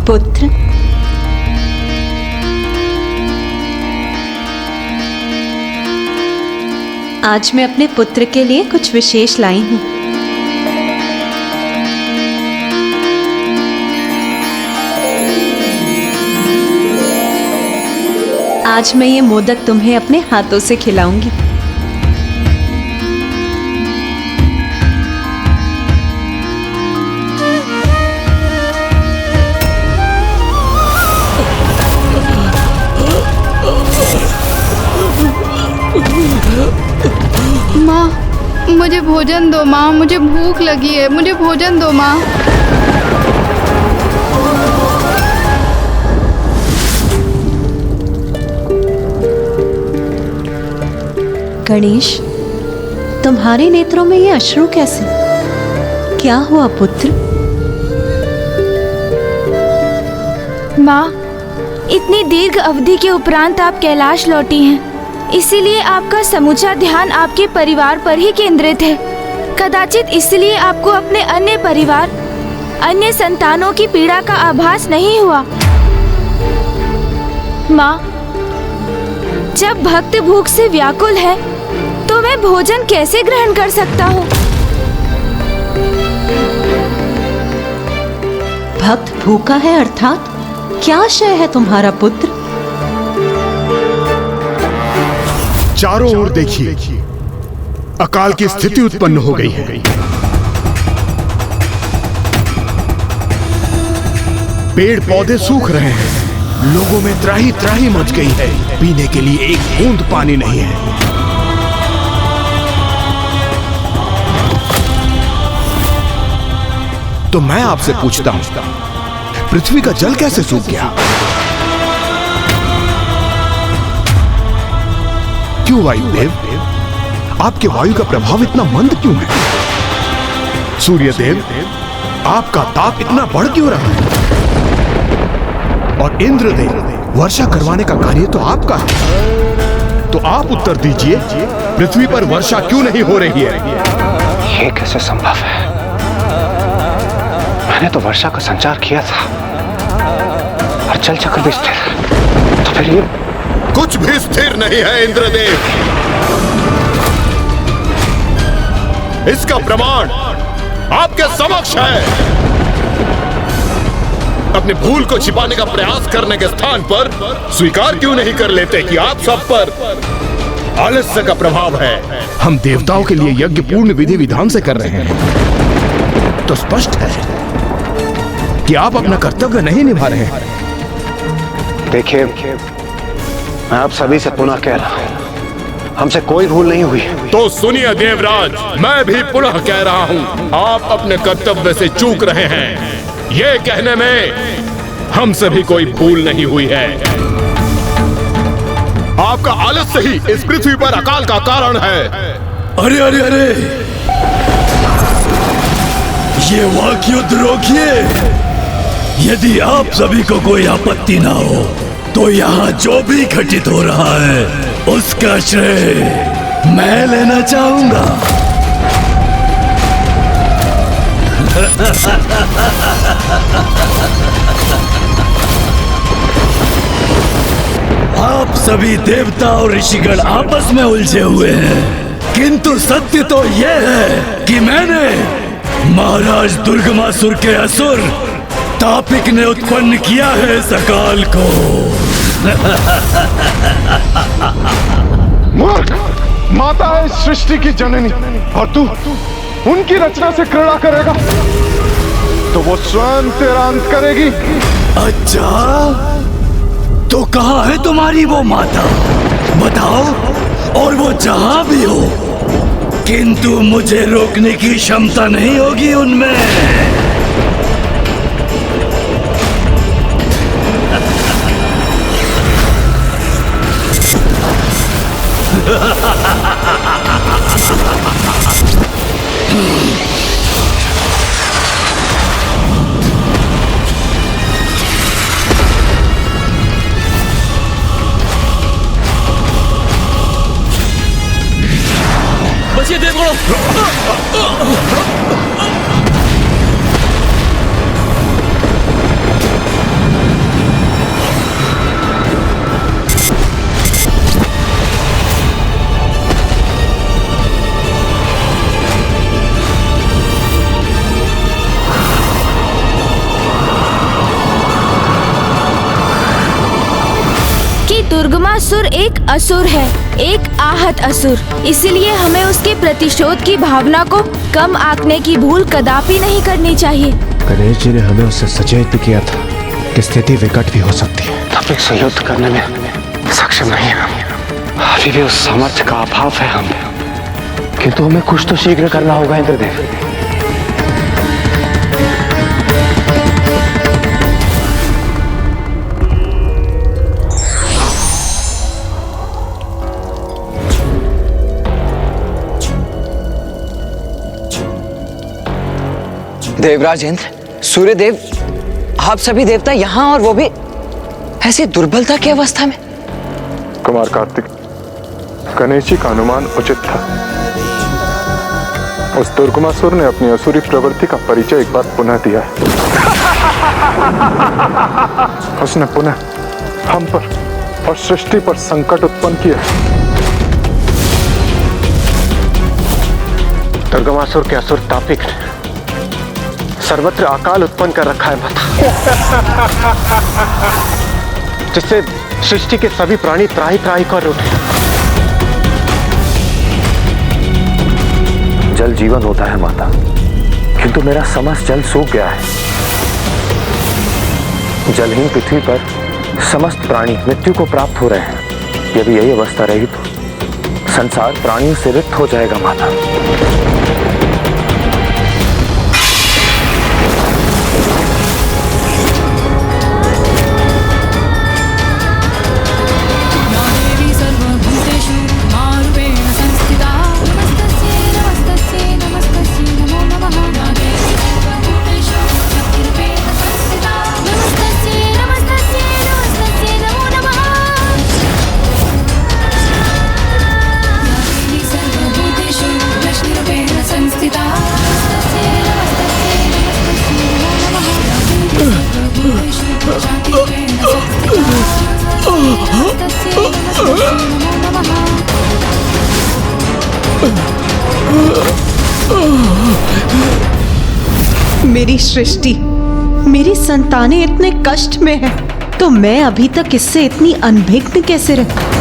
पुत्र, आज मैं अपने पुत्र के लिए कुछ विशेष लाई हूं। आज मैं ये मोदक तुम्हें अपने हाथों से खिलाऊंगी। माँ, मुझे भोजन दो माँ, मुझे भूख लगी है, मुझे भोजन दो माँ। गणेश, तुम्हारे नेत्रों में ये अश्रु कैसे? क्या हुआ पुत्र? माँ, इतनी दीर्घ अवधि के उपरांत आप कैलाश लौटी हैं, इसीलिए आपका समूचा ध्यान आपके परिवार पर ही केंद्रित है। कदाचित इसलिए आपको अपने अन्य परिवार, अन्य संतानों की पीड़ा का आभास नहीं हुआ। माँ, जब भक्त भूख से व्याकुल है तो मैं भोजन कैसे ग्रहण कर सकता हूँ? भक्त भूखा है अर्थात क्या आशय है तुम्हारा पुत्र? चारों ओर देखिए, अकाल की स्थिति उत्पन्न हो गई है। पेड़ पौधे सूख रहे हैं, लोगों में त्राही त्राही मच गई है, पीने के लिए एक बूंद पानी नहीं है। तो मैं आपसे पूछता हूं, पृथ्वी का जल कैसे सूख गया? क्यों वायुदेव, आपके वायु का प्रभाव इतना मंद क्यों है? सूर्यदेव, आपका ताप इतना बढ़ क्यों रहा है? और इंद्रदेव, वर्षा करवाने का कार्य तो आपका है। तो आप उत्तर दीजिए, पृथ्वी पर वर्षा क्यों नहीं हो रही है? ये कैसे संभव है? मैंने तो वर्षा का संचार किया था और जल चक्र भी स्थिर, तो फिर ये कुछ भी स्थिर नहीं है इंद्रदेव। इसका प्रमाण आपके समक्ष है। अपनी भूल को छिपाने का प्रयास करने के स्थान पर स्वीकार क्यों नहीं कर लेते कि आप सब पर आलस्य का प्रभाव है? हम देवताओं के लिए यज्ञ पूर्ण विधि विधान से कर रहे हैं, तो स्पष्ट है कि आप अपना कर्तव्य नहीं निभा रहे हैं। देखिए, मैं आप सभी से पुनः कह रहा हूं, हमसे कोई भूल नहीं हुई। तो सुनिए देवराज, मैं भी पुनः कह रहा हूं, आप अपने कर्तव्य से चूक रहे हैं। ये कहने में हमसे भी कोई भूल नहीं हुई है। आपका आलस्य ही इस पृथ्वी पर अकाल का कारण है। अरे अरे अरे, ये वाक युद्ध रोकिए। यदि आप सभी को कोई आपत्ति ना हो तो यहाँ जो भी घटित हो रहा है उसका श्रेय मैं लेना चाहूंगा। आप सभी देवता और ऋषिगण आपस में उलझे हुए हैं, किंतु सत्य तो यह है कि मैंने महाराज दुर्गमासुर के असुर तापिक ने उत्पन्न किया है सकाल को। मूर्ख, माता है सृष्टि की जननी और तू उनकी रचना से घृणा करेगा तो वो स्वयं तेरा अंत करेगी। अच्छा, तो कहाँ है तुम्हारी वो माता? बताओ, और वो जहां भी हो, किंतु मुझे रोकने की क्षमता नहीं होगी उनमें। बचिए देवगणों! दुर्गमासुर एक असुर है, एक आहत असुर। इसीलिए हमें उसके प्रतिशोध की भावना को कम आंकने की भूल कदापि नहीं करनी चाहिए। गणेश जी ने हमें उससे सचेत भी किया था कि स्थिति विकट भी हो सकती है। तापिक से युद्ध करने में सक्षम नहीं है, अभी भी उस सामर्थ्य का अभाव है हमें, किंतु हमें कुछ तो शीघ्र करना होगा इंद्रदेव। देवराज इंद्र, सूर्यदेव, आप सभी देवता यहाँ और वो भी ऐसी दुर्बलता की अवस्था में। कुमार कार्तिक, गणेश जी का अनुमान उचित था। उस दुर्गमासुर ने अपनी असुरी प्रवृत्ति का परिचय एक बार पुनः दिया है। उसने पुनः हम पर और सृष्टि पर संकट उत्पन्न किया। दुर्गमासुर के असुर तापिक ने सर्वत्र अकाल उत्पन्न कर रखा है माता, जिससे सृष्टि के सभी प्राणी त्राही त्राही कर उठे। जल जीवन होता है माता, किंतु मेरा समस्त जल सूख गया है। जलहीन पृथ्वी पर समस्त प्राणी मृत्यु को प्राप्त हो रहे हैं। यदि यही अवस्था रही तो संसार प्राणियों से रिक्त हो जाएगा माता। मेरी सृष्टि, मेरी संतानें इतने कष्ट में है, तो मैं अभी तक इससे इतनी अनभिज्ञ कैसे रही?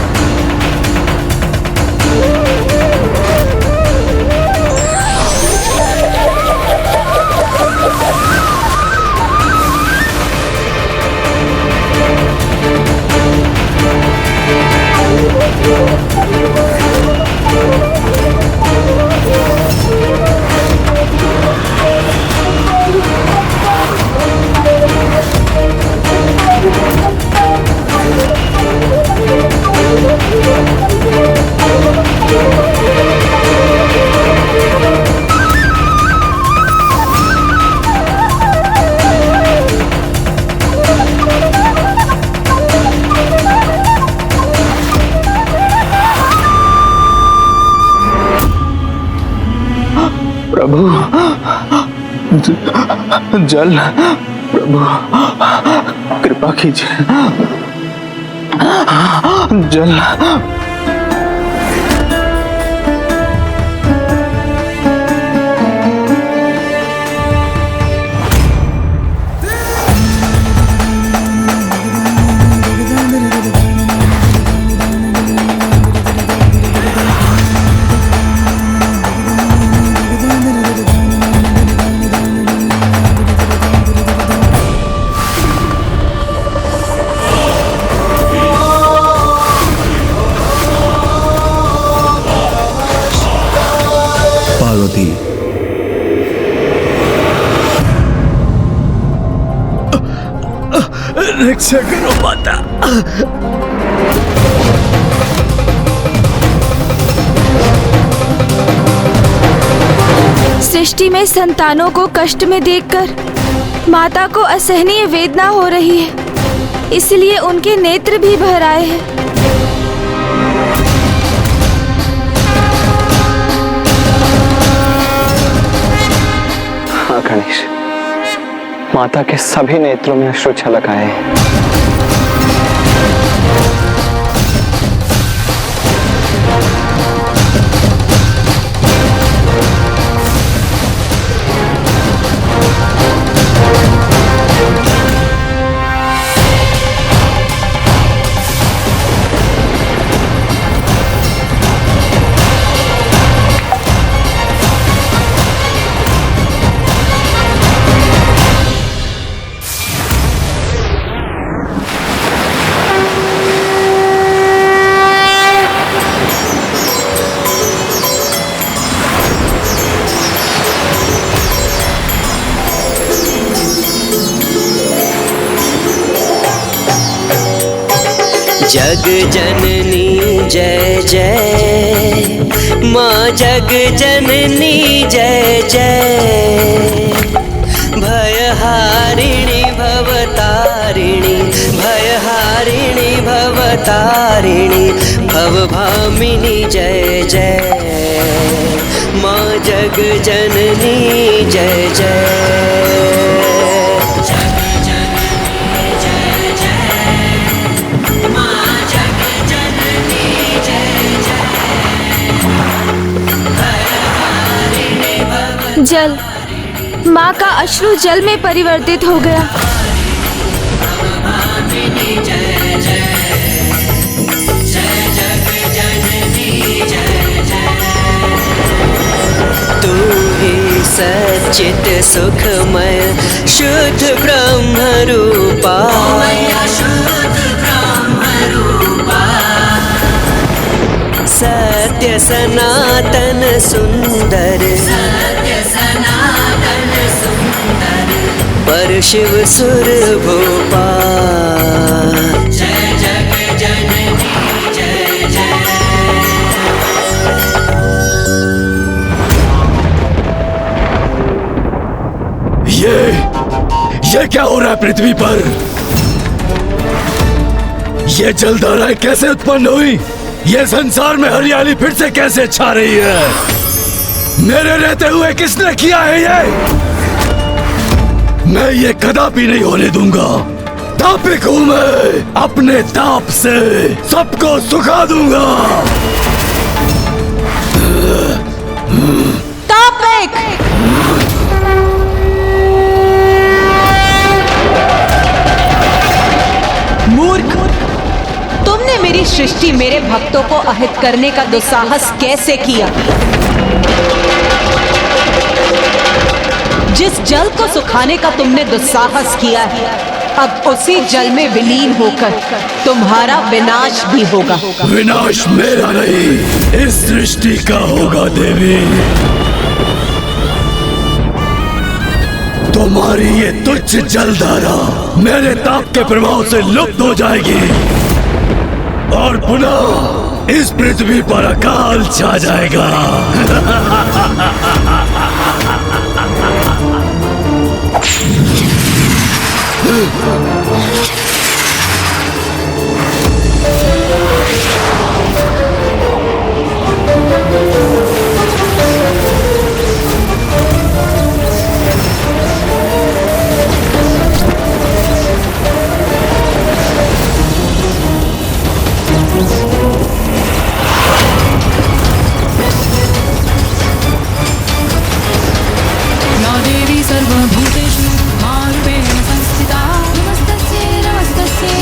प्रभु, जल, प्रभु कृपा कीजिए, जल। पार्वती, रक्षा करो माता। सृष्टि में संतानों को कष्ट में देखकर माता को असहनीय वेदना हो रही है, इसलिए उनके नेत्र भी भर आए हैं। हाँ गणेश, माता के सभी नेत्रों में अश्रु छलक आए हैं। जग जननी जय जय, माँ जग जननी जय जय। भयहारिणी भवतारिणी, भयहारिणी भवतारिणी, भवभामिनी जय जय, माँ जग जननी जय जय। जल, माँ का अश्रु जल में परिवर्तित हो गया। तू ही सच्चित सुखमय शुद्ध ब्रह्म रूपा, सत्य सनातन सुंदर, पर शिव सुर भूपा। जय जग जननी जय जय। ये क्या हो रहा है पृथ्वी पर? ये जलधाराएं कैसे उत्पन्न हुई? ये संसार में हरियाली फिर से कैसे छा रही है? मेरे रहते हुए किसने किया है ये? मैं ये कदापि नहीं होने दूंगा। तापिक हूं मैं, अपने ताप से सबको सुखा दूंगा। तापिक! मूर्ख! तुमने मेरी सृष्टि, मेरे भक्तों को अहित करने का दुस्साहस कैसे किया? जिस जल को सुखाने का तुमने दुस्साहस किया है, अब उसी जल में विलीन होकर तुम्हारा विनाश भी होगा। विनाश मेरा नहीं, इस सृष्टि का होगा देवी। तुम्हारी ये तुच्छ जलधारा मेरे ताप के प्रभाव से लुप्त हो जाएगी और पुनः इस पृथ्वी पर अकाल छा जाएगा। सर्वभूतेषु मारूपेण संस्थिता। नमस्तस्यै नमस्तस्यै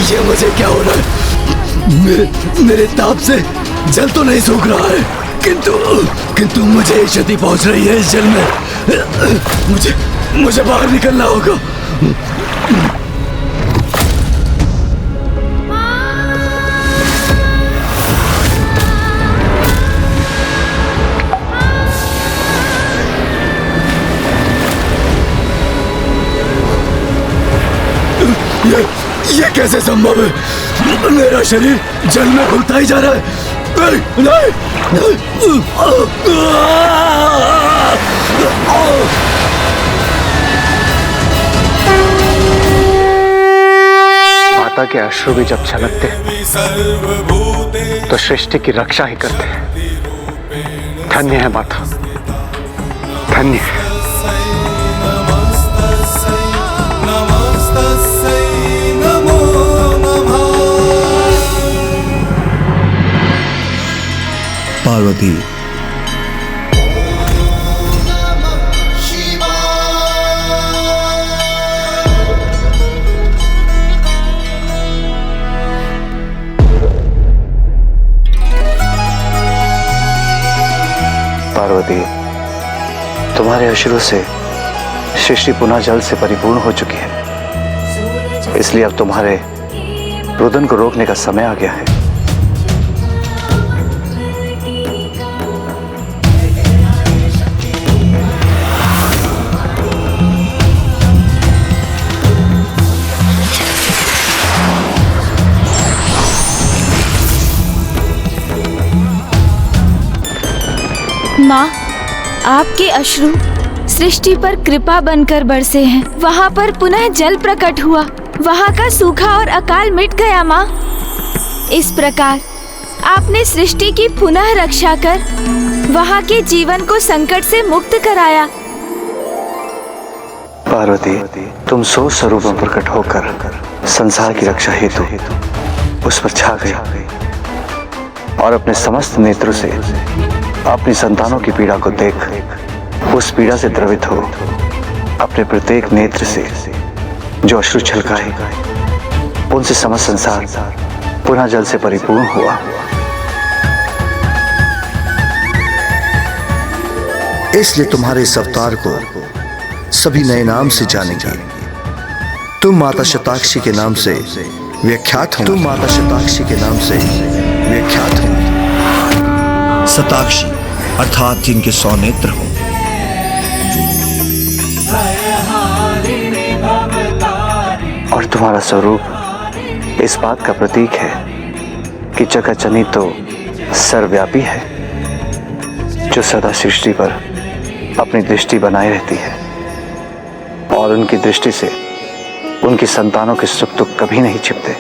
ये मुझे क्या हो रहा है? मेरे ताप से जल तो नहीं सूख रहा है, किंतु मुझे क्षति पहुंच रही है इस जल में। मुझे बाहर निकलना होगा। ये कैसे संभव है? मेरा शरीर जल में घुलता ही जा रहा है। नहीं। माता के अश्रु भी जब छलकते तो सृष्टि की रक्षा ही करते हैं। धन्य है माता, धन्य है। पार्वती, पार्वती, तुम्हारे अश्रु से सृष्टि पुनः जल से परिपूर्ण हो चुकी है, इसलिए अब तुम्हारे रुदन को रोकने का समय आ गया है। माँ, आपके अश्रु सृष्टि पर कृपा बनकर बरसे हैं। वहाँ पर पुनः जल प्रकट हुआ, वहाँ का सूखा और अकाल मिट गया। माँ, इस प्रकार आपने सृष्टि की पुनः रक्षा कर वहाँ के जीवन को संकट से मुक्त कराया। पार्वती, तुम 100 स्वरूपों में प्रकट होकर संसार की रक्षा हेतु उस पर छा गई और अपने समस्त नेत्रों से अपनी संतानों की पीड़ा को देख उस पीड़ा से द्रवित हो अपने प्रत्येक नेत्र से जो अश्रु छलकाए, उनसे समस्त संसार पुनः जल से परिपूर्ण हुआ। इसलिए तुम्हारे इस अवतार को सभी नए नाम से जानेंगे। तुम माता शताक्षी के नाम से विख्यात हो। तुम माता शताक्षी के नाम से विख्यात हो। शताक्षी अर्थात जिनके 100 नेत्र हो। और तुम्हारा स्वरूप इस बात का प्रतीक है कि चकाचनी तो सर्वव्यापी है, जो सदा सृष्टि पर अपनी दृष्टि बनाए रहती है और उनकी दृष्टि से उनकी संतानों के सुख दुख कभी नहीं छिपते।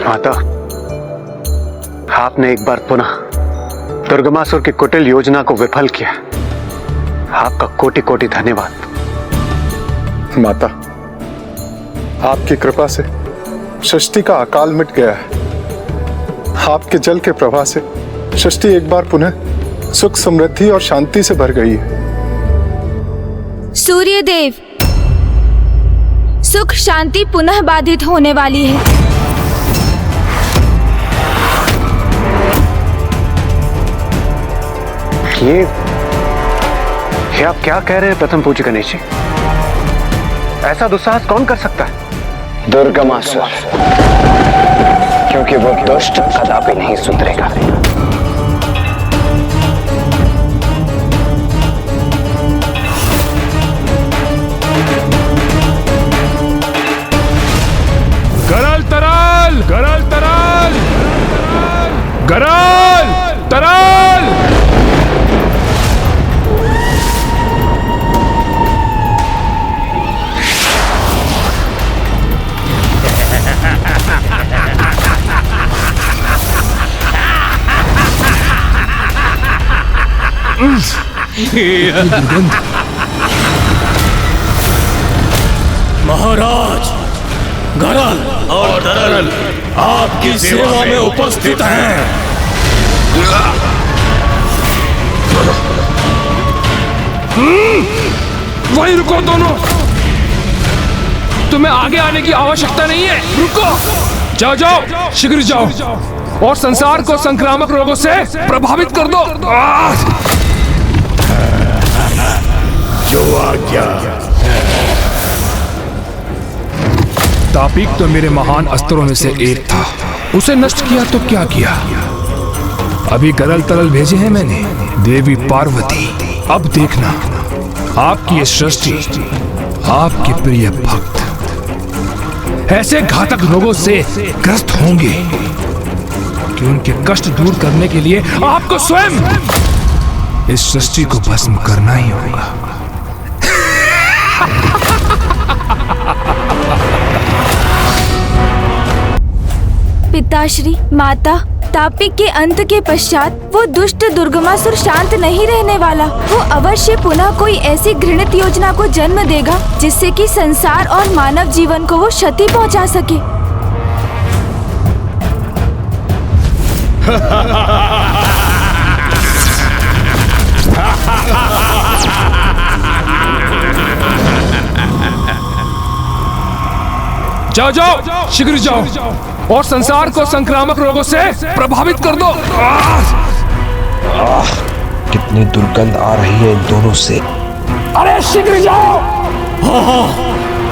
माता, आपने एक बार पुनः दुर्गमासुर की कुटिल योजना को विफल किया। आपका कोटि कोटि धन्यवाद। माता, आपकी कृपा से सृष्टि का अकाल मिट गया है। आपके जल के प्रवाह से सृष्टि एक बार पुनः सुख समृद्धि और शांति से भर गई है। सूर्यदेव, सुख शांति पुनः बाधित होने वाली है। ये आप क्या कह रहे हैं प्रथम पूज्य गणेश जी? ऐसा दुस्साहस कौन कर सकता है? दुर्गमासुर, क्योंकि वो दुष्ट कदापि नहीं सुधरेगा। गरल तरल, गरल तरल, गरल तरल। महाराज, गड़ल और दरल आपकी सेवा में उपस्थित हैं। वहीं रुको दोनों, तुम्हें आगे आने की आवश्यकता नहीं है, रुको। जाओ जाओ, शीघ्र जाओ और संसार को संक्रामक रोगों से प्रभावित कर दो। जो आज्ञा। तापिक तो मेरे महान अस्त्रों में से एक था, उसे नष्ट किया तो क्या किया। अभी गरल तरल भेजे हैं मैंने, देवी पार्वती। अब देखना आपकी ये सृष्टि, आपके प्रिय भक्त ऐसे घातक रोगों से ग्रस्त होंगे कि उनके कष्ट दूर करने के लिए आपको स्वयं इस सृष्टि को भस्म करना ही होगा। पिताश्री, माता, तापिक के अंत के पश्चात वो दुष्ट दुर्गमासुर शांत नहीं रहने वाला। वो अवश्य पुनः कोई ऐसी घृणित योजना को जन्म देगा जिससे कि संसार और मानव जीवन को वो क्षति पहुंचा सके। जाओ जाओ, शीघ्र जाओ और संसार को संक्रामक रोगों से प्रभावित कर दो। कितनी दुर्गंध आ रही है इन दोनों से। अरे शीघ्र जाओ। हाँ,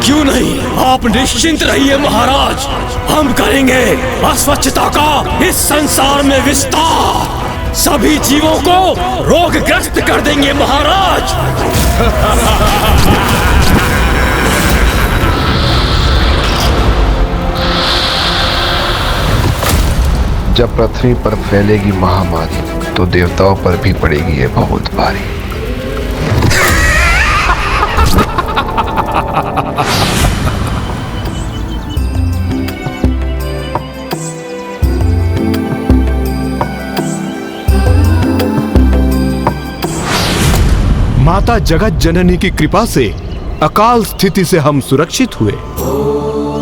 क्यों नहीं, आप निश्चिंत रहिए महाराज। हम करेंगे अस्वच्छता का इस संसार में विस्तार, सभी जीवों को रोगग्रस्त कर देंगे महाराज। जब पृथ्वी पर फैलेगी महामारी तो देवताओं पर भी पड़ेगी ये बहुत भारी। माता जगत जननी की कृपा से अकाल स्थिति से हम सुरक्षित हुए।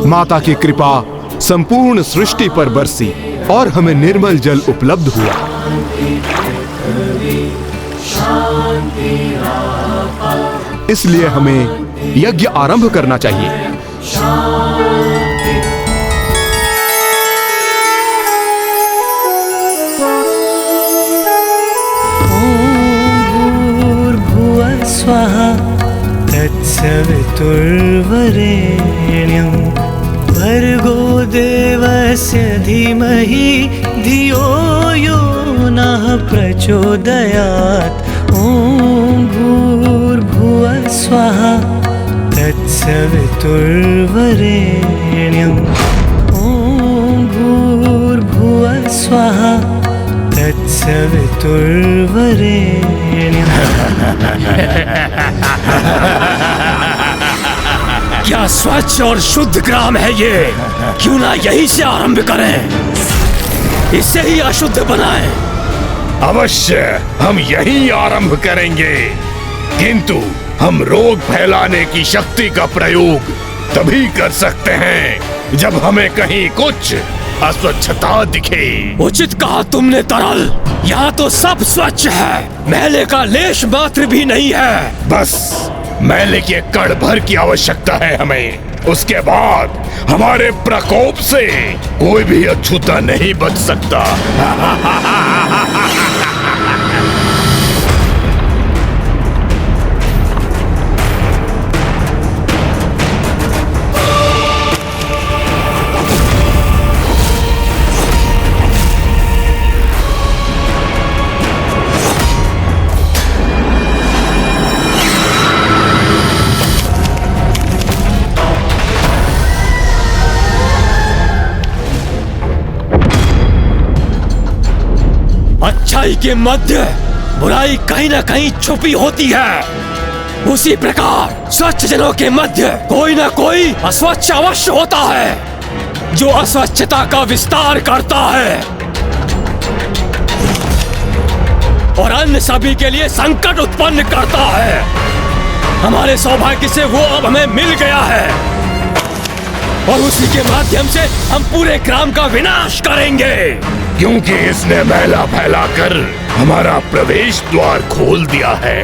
माता की कृपा संपूर्ण सृष्टि पर बरसी और हमें निर्मल जल उपलब्ध हुआ। इसलिए हमें यज्ञ आरंभ करना चाहिए। भूर्भुवः स्वः तत्सवितुर्वरेण्यं भर्गो देवस्य धीमहि धियो यो नः प्रचोदयात्। ॐ भूर्भुवः स्वः तत्सवितुर्वरेण्यं ॐ भूर्भुवः स्वः तत्सवितुर्वरेण्यं। क्या स्वच्छ और शुद्ध ग्राम है ये, क्यों ना यही से आरंभ करें, इसे ही अशुद्ध बनाएं। अवश्य हम यही आरंभ करेंगे, किंतु हम रोग फैलाने की शक्ति का प्रयोग तभी कर सकते हैं जब हमें कहीं कुछ अस्वच्छता दिखे। उचित कहा तुमने तरल, यहाँ तो सब स्वच्छ है, मैले का लेश मात्र भी नहीं है। बस मैले के कण भर की आवश्यकता है हमें, उसके बाद हमारे प्रकोप से कोई भी अछूता नहीं बच सकता। अच्छाई के मध्य बुराई कहीं न कहीं छुपी होती है, उसी प्रकार स्वच्छ जनों के मध्य कोई न कोई अस्वच्छ अवश्य होता है, जो अस्वच्छता का विस्तार करता है और अन्य सभी के लिए संकट उत्पन्न करता है। हमारे सौभाग्य से वो अब हमें मिल गया है। और उसी के माध्यम से हम पूरे ग्राम का विनाश करेंगे। क्योंकि इसने मैला फैलाकर हमारा प्रवेश द्वार खोल दिया है।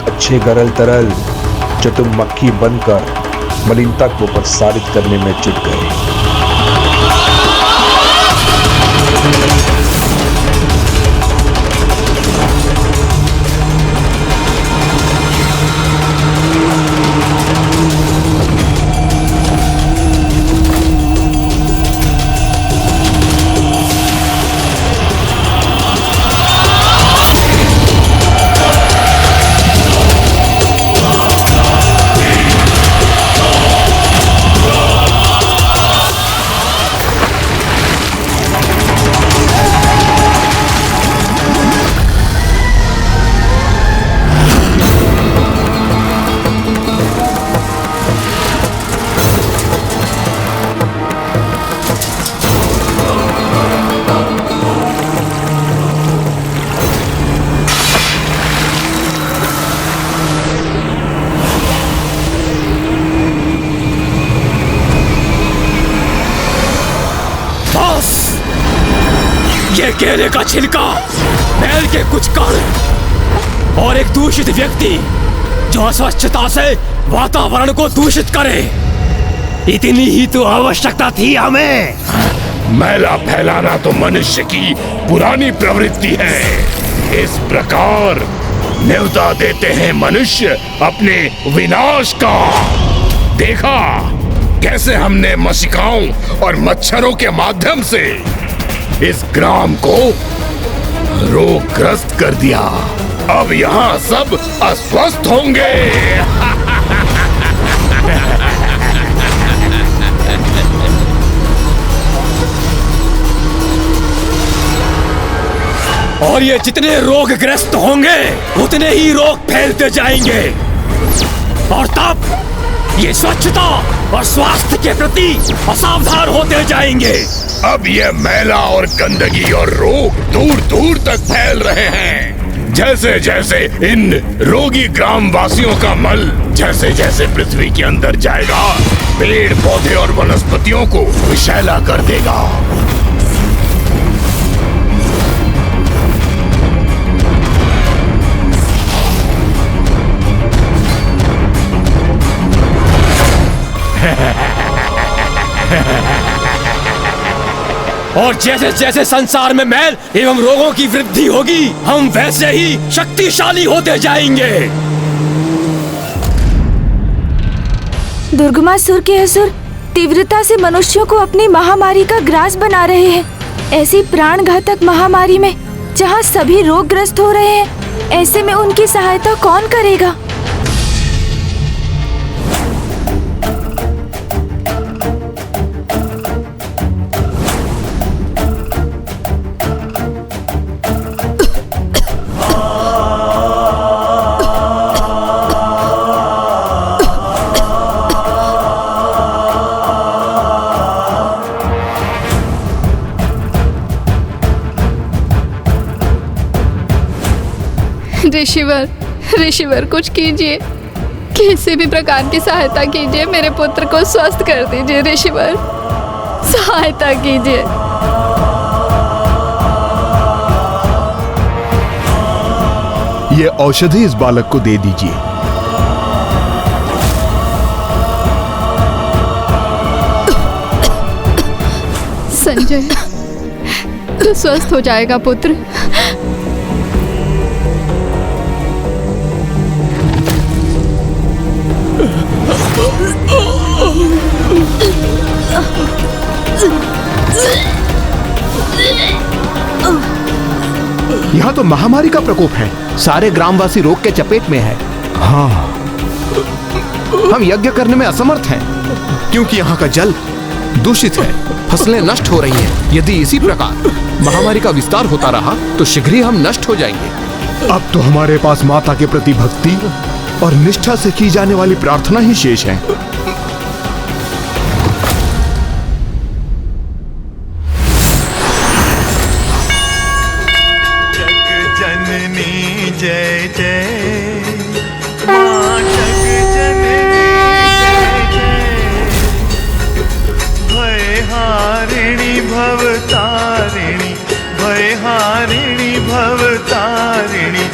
अच्छे गरल तरल जो तुम मक्खी बनकर मलिनता को प्रसारित करने में जुट गए। ये केले का छिलका, बैल के कुछ कण और एक दूषित व्यक्ति जो अस्वच्छता से वातावरण को दूषित करे, इतनी ही तो आवश्यकता थी हमें। मैला फैलाना तो मनुष्य की पुरानी प्रवृत्ति है। इस प्रकार न्योता देते हैं मनुष्य अपने विनाश का। देखा कैसे हमने मशिकाओं और मच्छरों के माध्यम से इस ग्राम को रोगग्रस्त कर दिया। अब यहाँ सब अस्वस्थ होंगे। और ये जितने रोगग्रस्त होंगे उतने ही रोग फैलते जाएंगे और तब ये स्वच्छता और स्वास्थ्य के प्रति असावधान होते जाएंगे। अब ये मैला और गंदगी और रोग दूर दूर तक फैल रहे हैं। जैसे जैसे इन रोगी ग्राम वासियों का मल जैसे जैसे पृथ्वी के अंदर जाएगा, पेड़ पौधे और वनस्पतियों को विषैला कर देगा। और जैसे जैसे संसार में मैल एवं रोगों की वृद्धि होगी, हम वैसे ही शक्तिशाली होते जाएंगे। दुर्गमासुर के असुर तीव्रता से मनुष्यों को अपनी महामारी का ग्रास बना रहे हैं। ऐसी प्राण घातक महामारी में जहां सभी रोगग्रस्त हो रहे हैं, ऐसे में उनकी सहायता कौन करेगा? ऋषिवर कुछ कीजिए, किसी भी प्रकार की सहायता कीजिए, मेरे पुत्र को स्वस्थ कर दीजिए। ऋषिवर, सहायता कीजिए। ये औषधि इस बालक को दे दीजिए। संजय, तू स्वस्थ हो जाएगा पुत्र। यहाँ तो महामारी का प्रकोप है, सारे ग्रामवासी रोग के चपेट में है। हाँ, हम यज्ञ करने में असमर्थ हैं, क्योंकि यहाँ का जल दूषित है, फसलें नष्ट हो रही हैं। यदि इसी प्रकार महामारी का विस्तार होता रहा तो शीघ्र ही हम नष्ट हो जाएंगे। अब तो हमारे पास माता के प्रति भक्ति और निष्ठा से की जाने वाली प्रार्थना ही शेष है। जय जय मां जग जननी जय जय, भयहारिणी भवतारिणी, भयहारिणी भवतारिणी,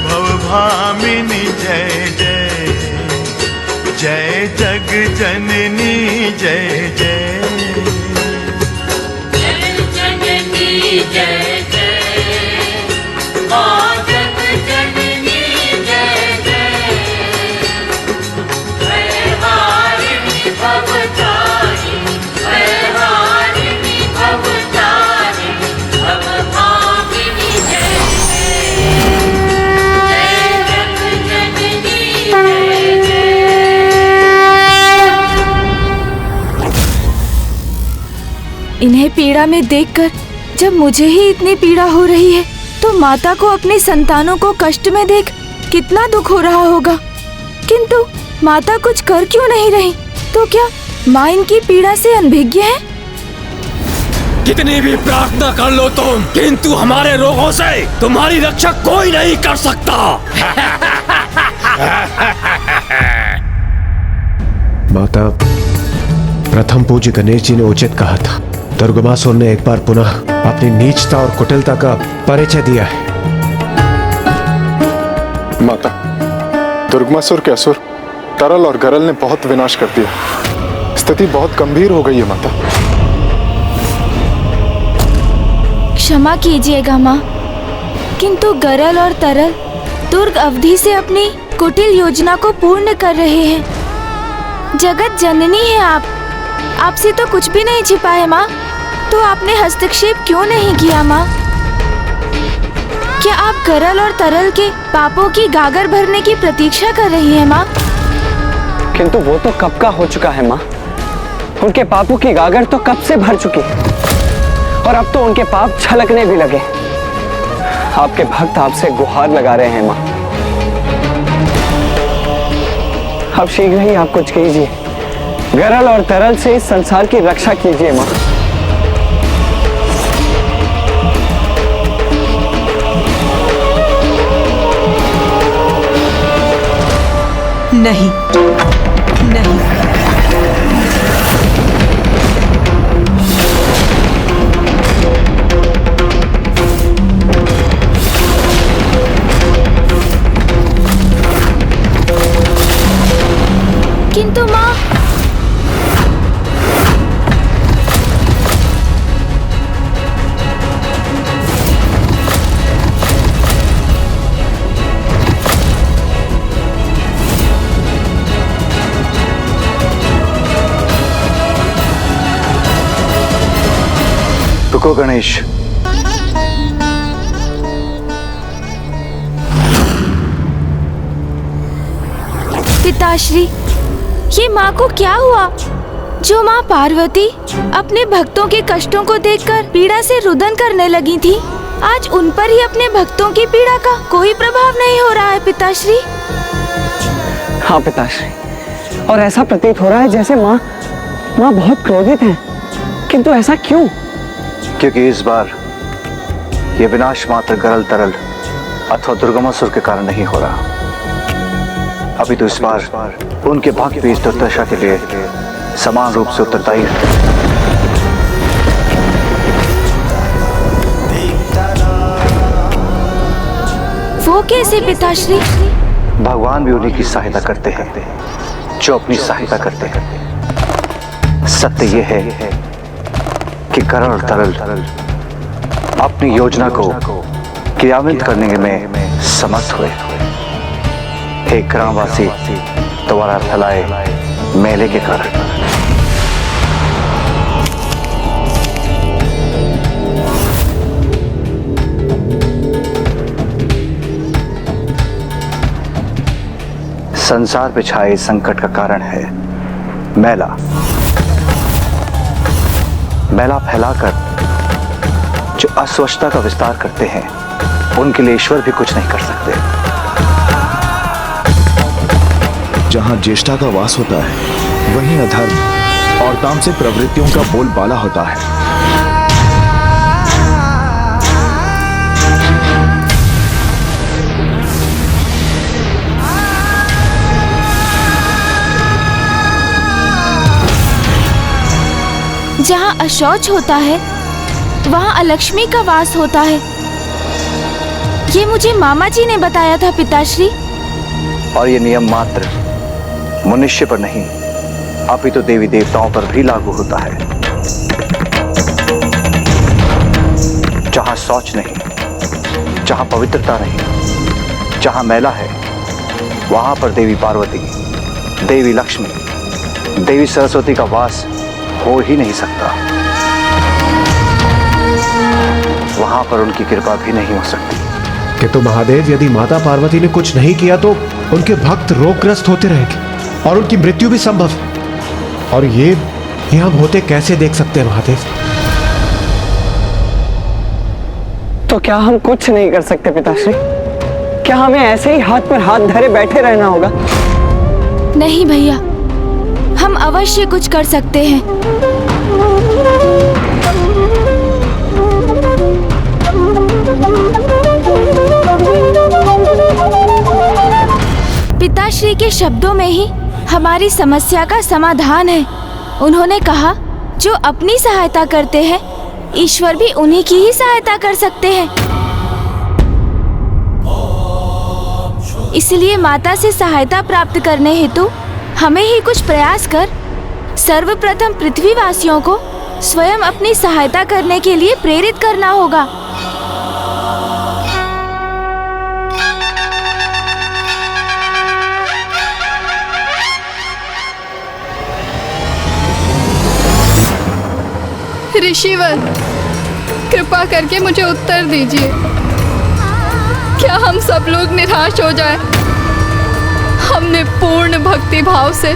भवभामिनी जय जय, जय जग जननी जय जय, जय जननी जय जय, मां जग जननी जय जय, भयहारिणी भवतारिणी, भयहारिणी भवतारिणी, भवभामिनी जय जय, जय जग जननी जय जय। इन्हें पीड़ा में देखकर जब मुझे ही इतनी पीड़ा हो रही है तो माता को अपनी संतानों को कष्ट में देख कितना दुख हो रहा होगा, किंतु माता कुछ कर क्यों नहीं रही? तो क्या माँ इनकी पीड़ा से अनभिज्ञ है? कितनी भी प्रार्थना कर लो तुम, किंतु हमारे रोगों से तुम्हारी रक्षा कोई नहीं कर सकता। माता, प्रथम पूज्य गणेश जी ने उचित कहा था। दुर्गमासुर ने एक बार पुनः अपनी नीचता और कुटिलता का परिचय दिया है। माता, दुर्गमासुर के असुर तरल और गरल ने बहुत विनाश कर दिया। स्थिति बहुत गंभीर हो गई है माता। क्षमा कीजिएगा माँ, किंतु गरल और तरल दुर्ग अवधि से अपनी कुटिल योजना को पूर्ण कर रहे हैं। जगत जननी है आप, आपसे तो कुछ भी नहीं छिपा है माँ, तो आपने हस्तक्षेप क्यों नहीं किया माँ? क्या आप गरल और तरल के पापों की गागर भरने की प्रतीक्षा कर रही हैं माँ? किंतु वो तो कब का हो चुका है माँ। उनके पापों की गागर तो कब से भर चुकी है, और अब तो उनके पाप छलकने भी लगे। आपके भक्त आपसे गुहार लगा रहे हैं माँ। अब शीघ्र ही आप कुछ कीजिए, गरल और तरल से इस संसार की रक्षा कीजिए माँ। नहीं, नहीं। किंतु माँ, रुको गणेश, पिताश्री, ये माँ को क्या हुआ? जो माँ पार्वती अपने भक्तों के कष्टों को देखकर पीड़ा से रुदन करने लगी थी, आज उन पर ही अपने भक्तों की पीड़ा का कोई प्रभाव नहीं हो रहा है पिताश्री। हाँ पिताश्री, और ऐसा प्रतीत हो रहा है जैसे माँ बहुत क्रोधित हैं। किंतु ऐसा क्यों? क्योंकि इस बार ये विनाश मात्र गरल तरल अथवा दुर्गमासुर के कारण नहीं हो रहा। अभी तो इस बार उनके भक्त भी इस दुर्दशा के लिए समान रूप से उत्तरदायी है। वो कैसे पिताश्री? भगवान भी उन्हीं की सहायता करते हैं जो अपनी सहायता करते हैं। सत्य ये है कि करण और तरल अपनी योजना को क्रियान्वित करने में समर्थ हुए। एक ग्रामवासी दोबारा फैलाए मेले के कारण। संसार पे छाए संकट का कारण है मैला। मैला फैलाकर जो अस्वच्छता का विस्तार करते हैं उनके लिए ईश्वर भी कुछ नहीं कर सकते। जहां ज्येष्ठा का वास होता है वहीं अधर्म और तामसिक प्रवृत्तियों का बोलबाला होता है। जहाँ अशौच होता है वहाँ अलक्ष्मी का वास होता है। ये मुझे मामा जी ने बताया था पिताश्री। और ये नियम मात्र मनुष्य पर नहीं अभी तो देवी देवताओं पर भी लागू होता है। जहाँ शौच नहीं, जहाँ पवित्रता नहीं, जहाँ मैला है वहां पर देवी पार्वती, देवी लक्ष्मी, देवी सरस्वती का वास हो ही नहीं सकता। वहां पर उनकी कृपा भी नहीं हो सकती। किंतु महादेव, यदि माता पार्वती ने कुछ नहीं किया तो उनके भक्त रोगग्रस्त होते रहेंगे और उनकी मृत्यु भी संभव है। और ये हम होते कैसे देख सकते हैं महादेव? तो क्या हम कुछ नहीं कर सकते पिताश्री? क्या हमें ऐसे ही हाथ पर हाथ धरे बैठे रहना होगा? नहीं भैया, हम अवश्य कुछ कर सकते हैं। पिताश्री के शब्दों में ही हमारी समस्या का समाधान है। उन्होंने कहा, जो अपनी सहायता करते हैं ईश्वर भी उन्हीं की ही सहायता कर सकते हैं। इसलिए माता से सहायता प्राप्त करने हेतु हमें ही कुछ प्रयास कर सर्वप्रथम पृथ्वीवासियों को स्वयं अपनी सहायता करने के लिए प्रेरित करना होगा। ऋषिवर, कृपा करके मुझे उत्तर दीजिए। क्या हम सब लोग निराश हो जाएं? हमने पूर्ण भक्ति भाव से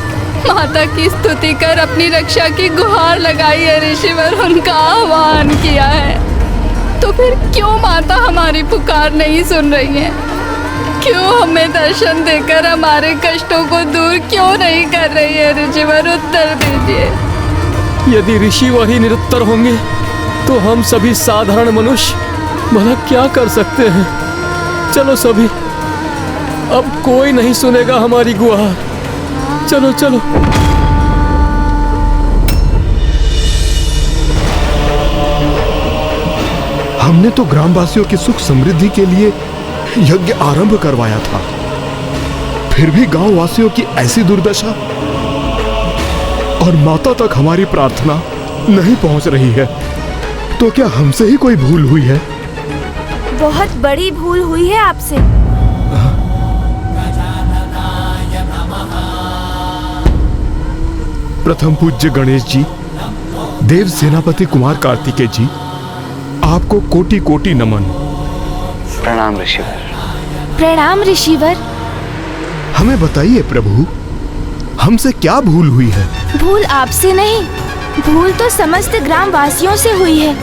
माता की स्तुति कर अपनी रक्षा की गुहार लगाई है ऋषिवर, उनका आह्वान किया है। तो फिर क्यों माता हमारी पुकार नहीं सुन रही है? क्यों हमें दर्शन देकर हमारे कष्टों को दूर क्यों नहीं कर रही है ऋषिवर? उत्तर दीजिए। यदि ऋषि वही निरुत्तर होंगे तो हम सभी साधारण मनुष्य भला क्या कर सकते हैं? चलो सभी, अब कोई नहीं सुनेगा हमारी गुहार। चलो चलो। हमने तो ग्रामवासियों की सुख समृद्धि के लिए यज्ञ आरंभ करवाया था, फिर भी गांव वासियों की ऐसी दुर्दशा और माता तक हमारी प्रार्थना नहीं पहुंच रही है। तो क्या हमसे ही कोई भूल हुई है? बहुत बड़ी भूल हुई है आपसे। प्रथम पूज्य गणेश जी, देव सेनापति कुमार कार्तिकेय जी, आपको कोटि कोटि नमन। प्रणाम ऋषिवर। प्रणाम ऋषिवर। हमें बताइए प्रभु, हमसे क्या भूल हुई है? भूल आपसे नहीं, भूल तो समस्त ग्रामवासियों से हुई है।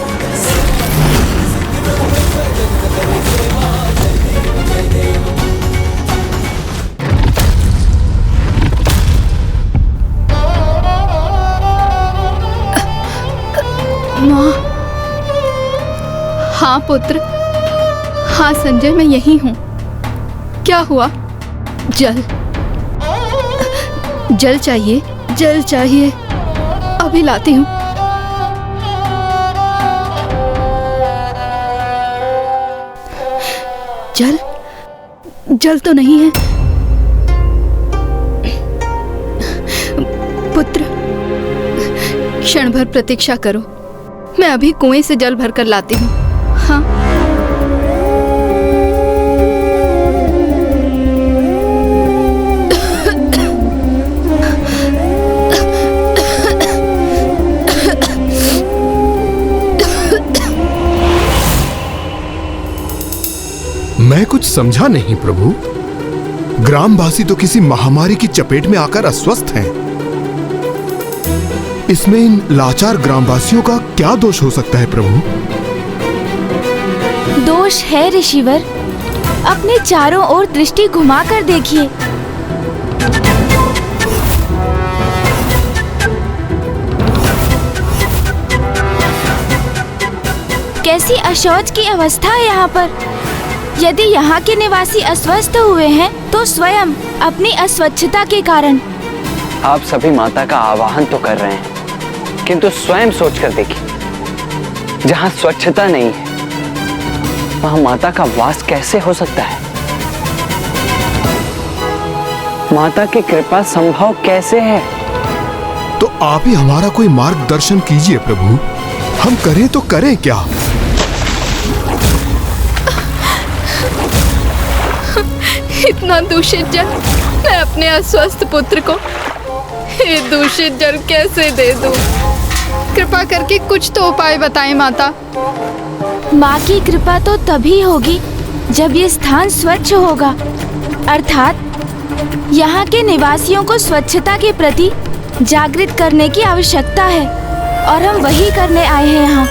माँ। हाँ पुत्र, हाँ संजय, मैं यही हूँ। क्या हुआ? जल जल चाहिए, जल चाहिए। अभी लाती हूँ। जल जल तो नहीं है। पुत्र, क्षण भर प्रतीक्षा करो, मैं अभी कुएं से जल भरकर लाती हूँ। हाँ। मैं कुछ समझा नहीं प्रभु। ग्रामवासी तो किसी महामारी की चपेट में आकर अस्वस्थ हैं। इसमें इन लाचार ग्रामवासियों का क्या दोष हो सकता है प्रभु? दोष है ऋषिवर। अपने चारों ओर दृष्टि घुमाकर देखिए। कैसी अशौच की अवस्था है यहाँ पर। यदि यहाँ के निवासी अस्वस्थ हुए हैं तो स्वयं अपनी अस्वच्छता के कारण। आप सभी माता का आवाहन तो कर रहे हैं, किंतु स्वयं सोचकर देखिए, जहाँ स्वच्छता नहीं है वहाँ माता का वास कैसे हो सकता है? माता की कृपा संभव कैसे है? तो आप ही हमारा कोई मार्गदर्शन कीजिए प्रभु। हम करें तो करें क्या? इतना दूषित जल मैं अपने अस्वस्थ पुत्र को ये दूषित जल कैसे दे दूं? कृपा करके कुछ तो उपाय बताएं माता। माँ की कृपा तो तभी होगी जब ये स्थान स्वच्छ होगा, अर्थात यहाँ के निवासियों को स्वच्छता के प्रति जागृत करने की आवश्यकता है और हम वही करने आए हैं यहाँ।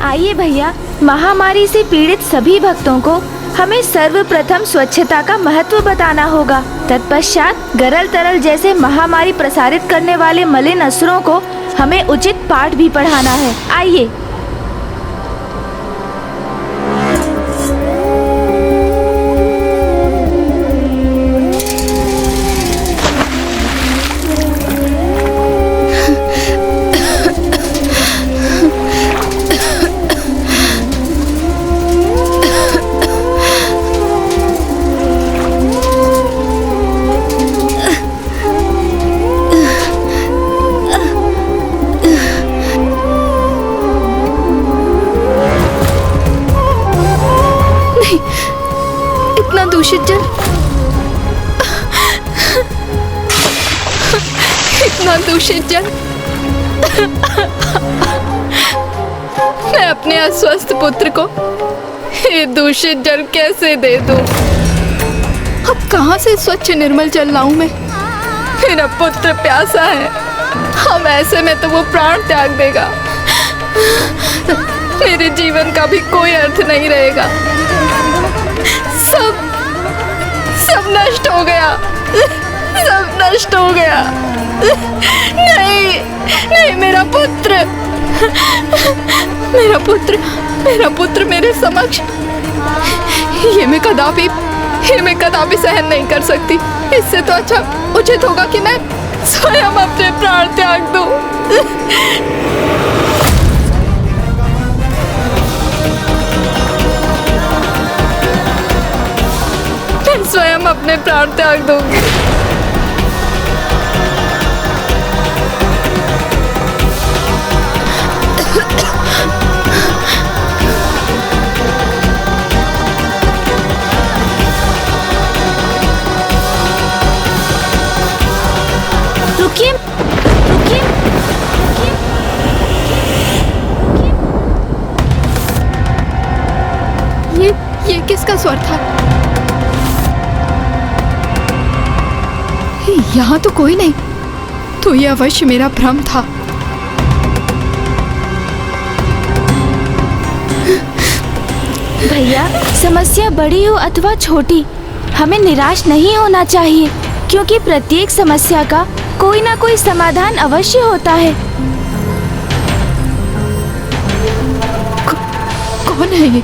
आइए भैया, महामारी से पीड़ित सभी भक्तों को हमें सर्वप्रथम स्वच्छता का महत्व बताना होगा। तत्पश्चात गरल तरल जैसे महामारी प्रसारित करने वाले मलिन असुरों को हमें उचित पाठ भी पढ़ाना है। आइए। दूषित जल, इतना दूषित जल मैं अपने अस्वस्थ पुत्र को ये दूषित जल कैसे दे दूं? अब कहाँ से स्वच्छ निर्मल जल लाऊं मैं? मेरा पुत्र प्यासा है। हम ऐसे में तो वो प्राण त्याग देगा। मेरे जीवन का भी कोई अर्थ नहीं रहेगा। सब नष्ट हो गया, सब नष्ट हो गया। नहीं, नहीं, मेरा पुत्र, मेरा पुत्र, मेरा पुत्र मेरे समक्ष। ये मैं कदापि सहन नहीं कर सकती। इससे तो अच्छा उचित होगा कि मैं स्वयं अपने प्राण त्याग दूं। मैं स्वयं अपने प्राण त्याग दूंगी। रुकिए, रुकिए, ये किसका का स्वर था। यहाँ तो कोई नहीं, तो ये अवश्य मेरा भ्रम था। भैया, समस्या बड़ी हो अथवा छोटी, हमें निराश नहीं होना चाहिए, क्योंकि प्रत्येक समस्या का कोई ना कोई समाधान अवश्य होता है। कौन है ये?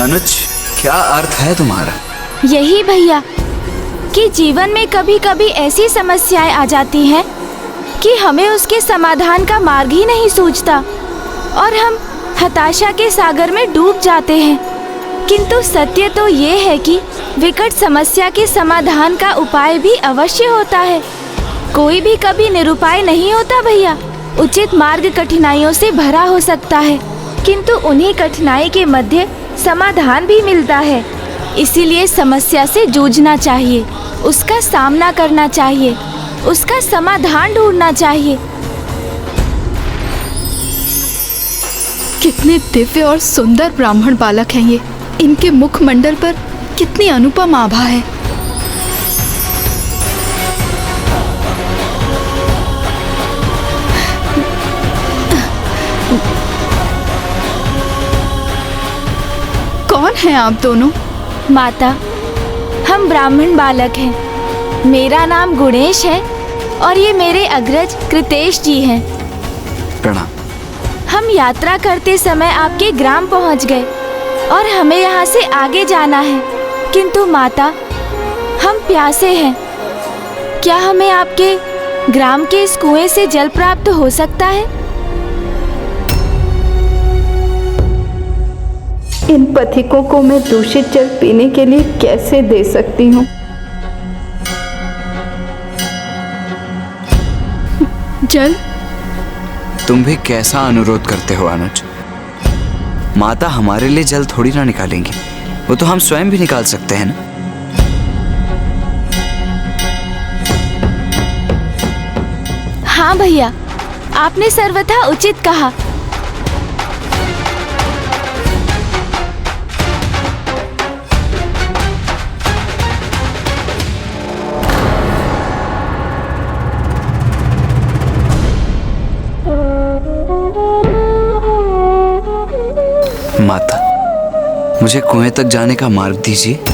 अनुज, क्या अर्थ है तुम्हारा? यही भैया कि जीवन में कभी कभी ऐसी समस्याएं आ जाती हैं कि हमें उसके समाधान का मार्ग ही नहीं सूझता और हम हताशा के सागर में डूब जाते हैं। किंतु सत्य तो ये है कि विकट समस्या के समाधान का उपाय भी अवश्य होता है। कोई भी कभी निरुपाय नहीं होता भैया। उचित मार्ग कठिनाइयों से भरा हो सकता है, किंतु उन्हीं कठिनाई के मध्य समाधान भी मिलता है। इसीलिए समस्या से जूझना चाहिए, उसका सामना करना चाहिए, उसका समाधान ढूंढना चाहिए। कितने दिव्य और सुंदर ब्राह्मण बालक हैं ये। इनके मुखमंडल पर कितनी अनुपम आभा है। कौन हैं आप दोनों? माता, हम ब्राह्मण बालक हैं। मेरा नाम गुणेश है और ये मेरे अग्रज कृतेश जी हैं। प्रणाम। हम यात्रा करते समय आपके ग्राम पहुंच गए और हमें यहाँ से आगे जाना है, किंतु माता, हम प्यासे हैं। क्या हमें आपके ग्राम के इस कुएं से जल प्राप्त हो सकता है? इन पथिकों को मैं दूषित जल पीने के लिए कैसे दे सकती हूँ? जल? तुम भी कैसा अनुरोध करते हो अनुज? माता हमारे लिए जल थोड़ी ना निकालेंगी, वो तो हम स्वयं भी निकाल सकते हैं ना। हाँ भैया, आपने सर्वथा उचित कहा। माता, मुझे कुएं तक जाने का मार्ग दीजिए।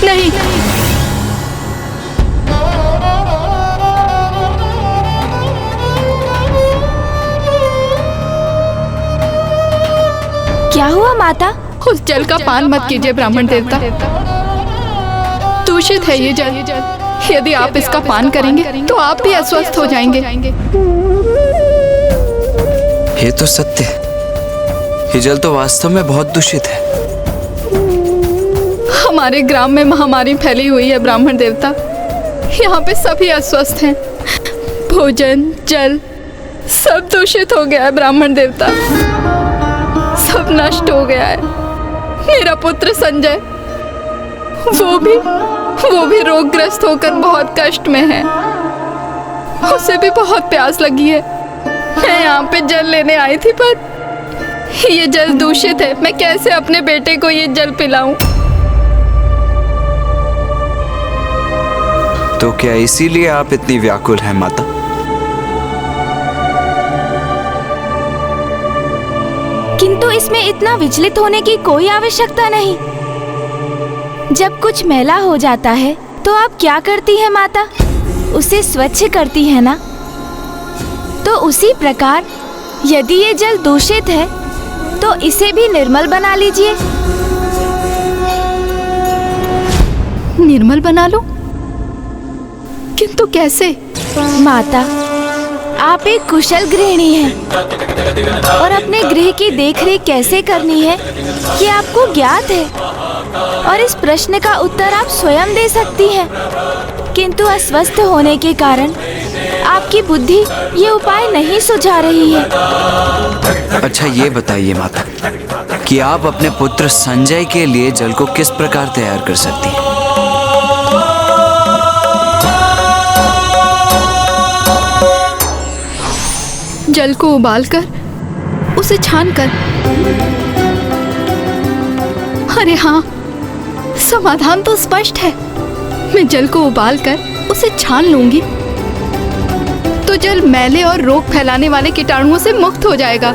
नहीं, क्या हुआ माता? उस जल का पान मत कीजिए ब्राह्मण देवता। दूषित है ये जल। यदि आप इसका पान करेंगे तो आप भी अस्वस्थ हो जाएंगे। ये तो सत्य है, ये जल तो वास्तव में बहुत दूषित है। हमारे ग्राम में महामारी फैली हुई है ब्राह्मण देवता। यहाँ पे सभी अस्वस्थ हैं। भोजन, जल सब दूषित हो गया है ब्राह्मण देवता। सब नष्ट हो गया है। मेरा पुत्र संजय, वो भी रोगग्रस्त होकर बहुत कष्ट में है। उसे भी बहुत प्यास लगी है। मैं यहाँ पे जल लेने आई थी, पर ये जल दूषित है। मैं कैसे अपने बेटे को ये जल पिलाऊं? तो क्या इसीलिए आप इतनी व्याकुल हैं माता? किंतु इसमें इतना विचलित होने की कोई आवश्यकता नहीं। जब कुछ मैला हो जाता है तो आप क्या करती हैं माता? उसे स्वच्छ करती है ना? तो उसी प्रकार यदि ये जल दूषित है तो इसे भी निर्मल बना लीजिए। निर्मल बना लो? किंतु कैसे? माता, आप एक कुशल गृहिणी हैं और अपने गृह की देखरेख कैसे करनी है ये आपको ज्ञात है और इस प्रश्न का उत्तर आप स्वयं दे सकती हैं। किंतु अस्वस्थ होने के कारण आपकी बुद्धि ये उपाय नहीं सुझा रही है। अच्छा ये बताइए माता कि आप अपने पुत्र संजय के लिए जल को किस प्रकार तैयार कर सकती हैं? जल को उबालकर उसे छानकर। अरे हाँ, समाधान तो स्पष्ट है। मैं जल को उबालकर उसे छान लूंगी तो जल मैले और रोग फैलाने वाले कीटाणुओं से मुक्त हो जाएगा।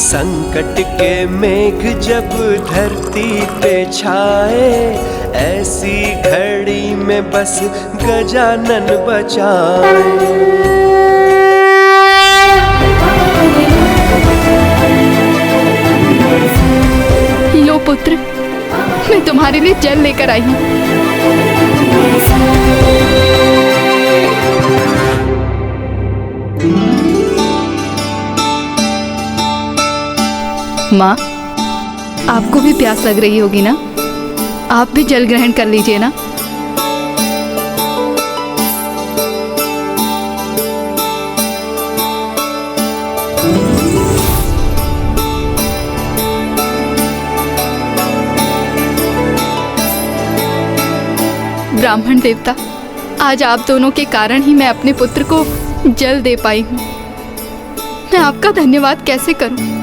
संकट के मेघ जब धरती पे छाए, ऐसी घड़ी में बस गजानन बचाए। लो पुत्र, मैं तुम्हारे लिए जल लेकर आई हूँ। माँ, आपको भी प्यास लग रही होगी ना? आप भी जल ग्रहण कर लीजिए ना। ब्राह्मण देवता, आज आप दोनों के कारण ही मैं अपने पुत्र को जल दे पाई हूँ। मैं आपका धन्यवाद कैसे करूँ?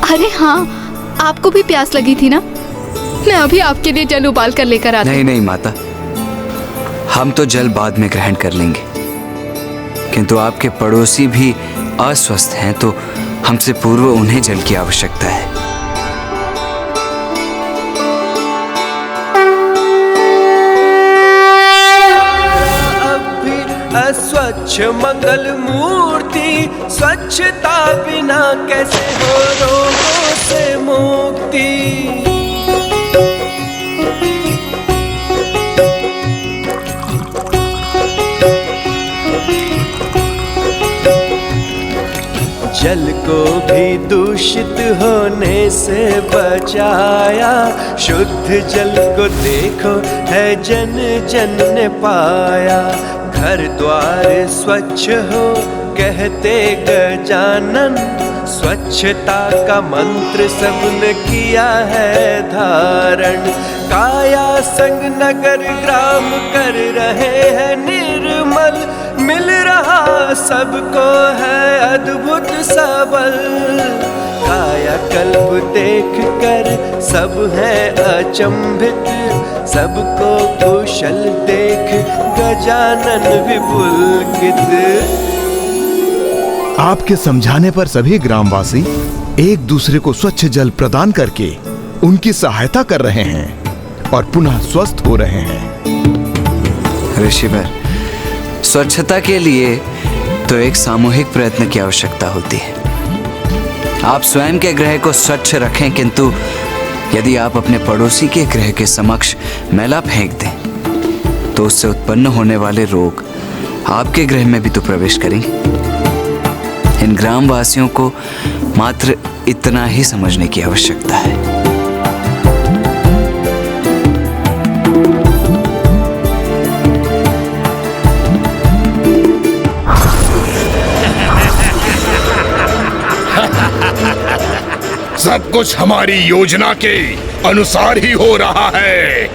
अरे हाँ, आपको भी प्यास लगी थी ना? मैं अभी आपके लिए जल उबाल कर लेकर आती हूँ। नहीं माता, हम तो जल बाद में ग्रहण कर लेंगे, किंतु आपके पड़ोसी भी अस्वस्थ हैं तो हमसे पूर्व उन्हें जल की आवश्यकता है। अस्वच्छ मंगल मूर्ति, स्वच्छता बिना कैसे हो रोगों से मुक्ति। जल को भी दूषित होने से बचाया, शुद्ध जल को देखो है जन जन ने पाया। घर द्वार स्वच्छ हो कहते गजानन, स्वच्छता का मंत्र सबने किया है धारण। काया संग नगर ग्राम कर रहे हैं निर्मल, मिल रहा सबको है अद्भुत सबल। काया कल्प देख कर सब है अचंभित, सबको कुशल देख गजानन विपुलकित। आपके समझाने पर सभी ग्रामवासी एक दूसरे को स्वच्छ जल प्रदान करके उनकी सहायता कर रहे हैं और पुनः स्वस्थ हो रहे हैं। ऋषिवर, स्वच्छता के लिए तो एक सामूहिक प्रयत्न की आवश्यकता होती है। आप स्वयं के गृह को स्वच्छ रखें, किंतु यदि आप अपने पड़ोसी के गृह के समक्ष मैला फेंक दें तो उससे उत्पन्न होने वाले रोग आपके गृह में भी तो प्रवेश करेंगे। इन ग्रामवासियों को मात्र इतना ही समझने की आवश्यकता है। सब कुछ हमारी योजना के अनुसार ही हो रहा है।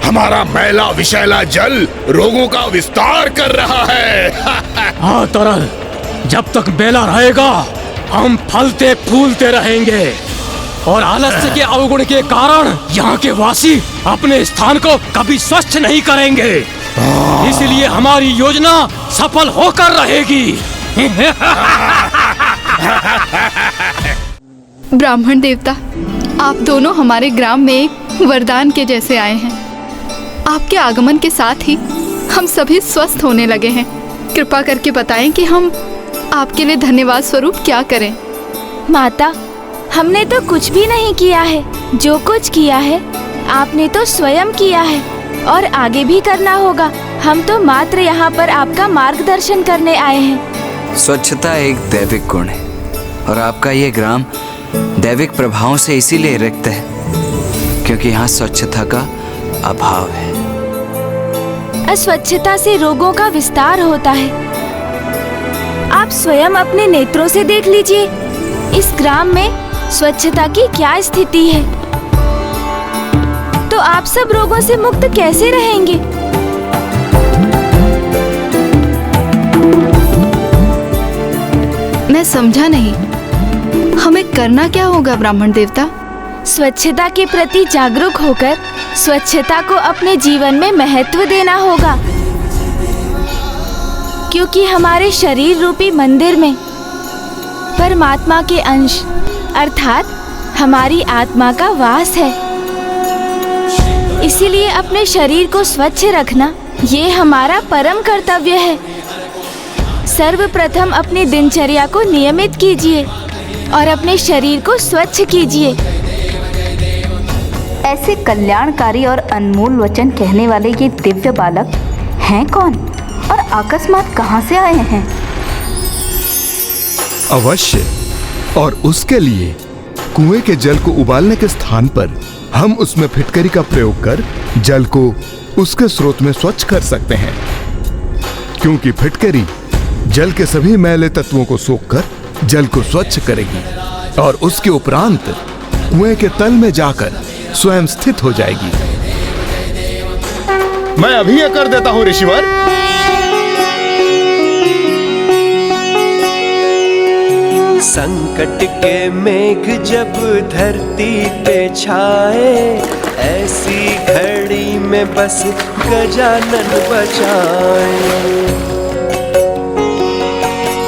हमारा मैला विषैला जल रोगों का विस्तार कर रहा है। हाँ तरल, जब तक बेला रहेगा हम फलते फूलते रहेंगे और आलस्य के अवगुण के कारण यहाँ के वासी अपने स्थान को कभी स्वच्छ नहीं करेंगे। इसलिए हमारी योजना सफल होकर रहेगी। ब्राह्मण देवता, आप दोनों हमारे ग्राम में एक वरदान के जैसे आए हैं। आपके आगमन के साथ ही हम सभी स्वस्थ होने लगे हैं। कृपा करके बताएं कि हम आपके लिए धन्यवाद स्वरूप क्या करें। माता, हमने तो कुछ भी नहीं किया है। जो कुछ किया है आपने तो स्वयं किया है और आगे भी करना होगा। हम तो मात्र यहाँ पर आपका मार्गदर्शन करने आए हैं। स्वच्छता एक दैविक गुण है और आपका ये ग्राम दैविक प्रभावों से इसीलिए रिक्त है क्योंकि यहाँ स्वच्छता का अभाव है। अस्वच्छता से रोगों का विस्तार होता है। आप स्वयं अपने नेत्रों से देख लीजिए इस ग्राम में स्वच्छता की क्या स्थिति है। तो आप सब रोगों से मुक्त कैसे रहेंगे? मैं समझा नहीं, हमें करना क्या होगा ब्राह्मण देवता? स्वच्छता के प्रति जागरूक होकर स्वच्छता को अपने जीवन में महत्व देना होगा, क्योंकि हमारे शरीर रूपी मंदिर में परमात्मा के अंश अर्थात हमारी आत्मा का वास है। इसीलिए अपने शरीर को स्वच्छ रखना ये हमारा परम कर्तव्य है। सर्वप्रथम अपनी दिनचर्या को नियमित कीजिए और अपने शरीर को स्वच्छ कीजिए। ऐसे कल्याणकारी और अनमोल वचन कहने वाले ये दिव्य बालक हैं कौन और अकस्मात कहाँ से आए हैं? अवश्य, और उसके लिए कुएं के जल को उबालने के स्थान पर हम उसमें फिटकरी का प्रयोग कर जल को उसके स्रोत में स्वच्छ कर सकते हैं, क्योंकि फिटकरी जल के सभी मैले तत्वों को सोखकर जल को स्वच्छ करेगी और उसके उपरांत कुएं के तल में जाकर स्वयं स्थित हो जाएगी। मैं अभी यह कर देता हूं ऋषिवर। संकट के मेघ जब धरती पे छाए, ऐसी घड़ी में बस गजानन बचाए।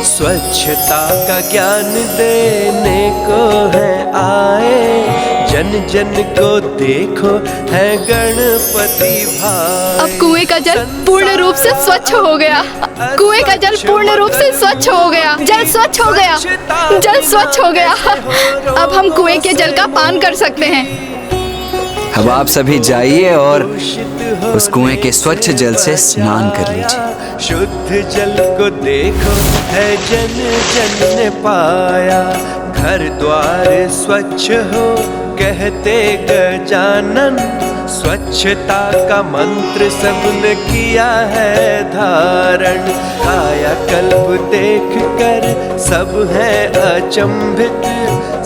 स्वच्छता का ज्ञान देने को है आए, जन जन को देखो है गणपति भाई। अब कुएं का जल पूर्ण रूप से स्वच्छ हो गया। कुएं का जल पूर्ण रूप से स्वच्छ हो गया। जल स्वच्छ हो गया। जल स्वच्छ हो गया। अब हम कुएं के जल का पान कर सकते हैं। अब आप सभी जाइए और उस कुएं के स्वच्छ जल से स्नान कर लीजिए। शुद्ध जल को देखो है जन जन ने पाया, घर द्वार स्वच्छ हो कहते गजानन। स्वच्छता का मंत्र सबने किया है धारण, काया कल्प देख कर सब है अचंभित।